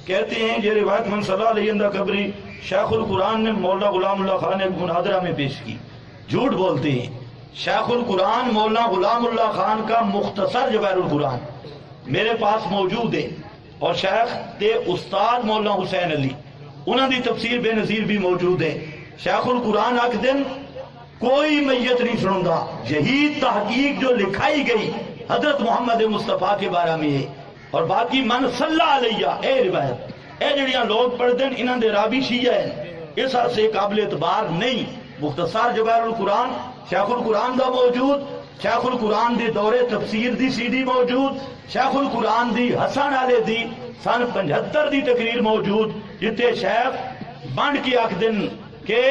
کہتے ہیں یہ روایت من صلی علیہ اندہ قبری شیخ القرآن نے مولانا غلام اللہ خان نے مناظرہ میں پیش کی. جھوٹ بولتے ہیں. شیخ القرآن مولانا غلام اللہ خان کا مختصر جواہر القرآن میرے پاس موجود ہے، اور شیخ تے استاد مولانا حسین علی انہوں دی تفسیر بے نظیر بھی موجود ہے. شیخ القرآن آکھ دن کوئی میت نہیں سنوندا. یہی تحقیق جو لکھائی گئی حضرت محمد مصطفیٰ کے بارے میں ہے. اور باقی من صلی علیہ اے روایت اے جڑیاں لوگ پڑھ دن انہاں دے رابی شیعہ ہیں، اس سے قابل اعتبار نہیں. مختصر جواہر القرآن شیخ القرآن دا موجود، شیخ القرآن دی دور تفسیر دی سی ڈی موجود، شیخ القرآن دی حسن والے دی سن 75 دی تقریر موجود، جتے شیخ بانڈ کی آکھ دن کہ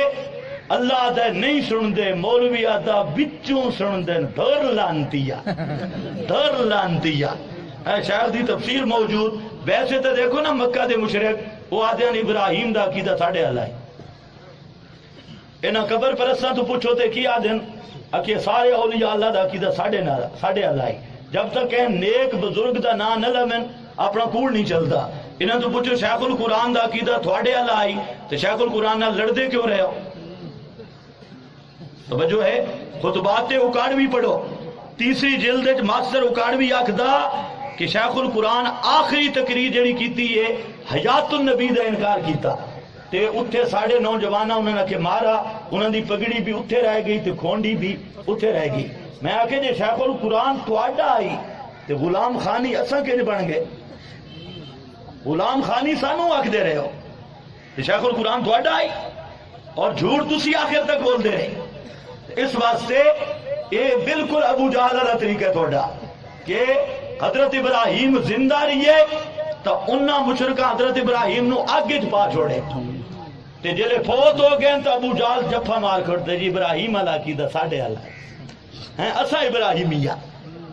اللہ دا نہیں سن دے مولوی آدھا بچوں سن دن دھر لانتیا دھر لانتیا. شیخ دی تفسیر موجود. ویسے تو دیکھو نا مکہ دے مشرک وہ آدھے ابراہیم دا عقیدہ ساڑھے اللہ ہے. انہاں قبر پرستاں تو پوچھو تے کی آدھن کہ سارے اولیاء اللہ دا عقیدہ ساڑھے اللہ ہے. جب تک کہ نیک بزرگ دا نا نہ لمن اپنا کوڑ نہیں چلتا. انہاں تو پوچھو شیخ القرآن دا عقیدہ تھوڑے اللہ آئی تو شیخ القرآن نہ لڑدے کیوں رہے ہو؟ توجہ ہے. خطبات اکاڑوی پڑھو، تیسری جلد ماسٹر اکاڑوی آکھدا کہ شیخ القرآن آخری تقریر جڑی کیتی ہے حیات النبی دا انکار کیتا تے اتھے ساڑھے نوجوانہ انہوں نے کہ مارا، انہوں دی پگڑی بھی اتھے رہ گئی تے کھونڈی بھی اتھے رہ گئی. میں آکھے جے شیخ القرآن تواڈا آئی تے غلام خانی اساں کے بن گئے؟ غلام خانی سانو آکھ دے رہے ہو تے شیخ القرآن تواڈا آئی اور جھوٹ تسی آخر تک بول دے رہے. اس واسطے یہ بالکل ابو جہل والا طریقہ ہے تھوڑا کہ حضرت ابراہیم زندہ رہیے تو انہاں مشرکہ حضرت ابراہیم نو آگے پا چھوڑے تے جلے فوت ہو گئے تو ابو جہل جفا مار کھڑتے جی ابراہیم علیہ عقیدہ ساڑھے اللہ ہیں اسا ابراہیمیہ.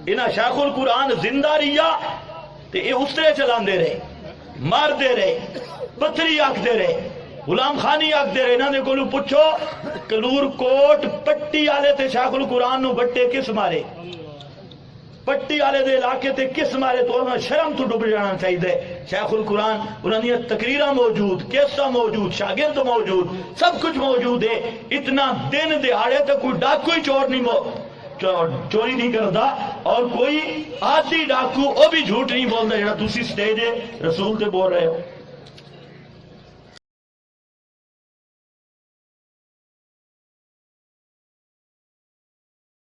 انہاں شیخ القرآن زندہ رہیا تے یہ اس طرح چلان دے رہے، مار دے رہے، پتھری آکھ دے رہے، غلام خانی آکھ دے رہے. انہاں دے کولو پوچھو کلور کوٹ پٹی آلے تے شیخ القرآن نو بٹے کس مارے؟ پٹی آلے دے علاقے تے کس مارے؟ تو انہاں شرم تو ڈب جانا چاہیے. شیخ القرآن انہاں دی تقریراں موجود، کیسا موجود، شاگرد موجود، سب کچھ موجود ہے. اتنا دن دہاڑے تے کوئی ڈاکو ہی چور نہیں چوری نہیں کرتا اور کوئی آدھی ڈاکو وہ بھی جھوٹ نہیں بولتا جڑا تسی سٹیج رسول تے بول رہے ہو.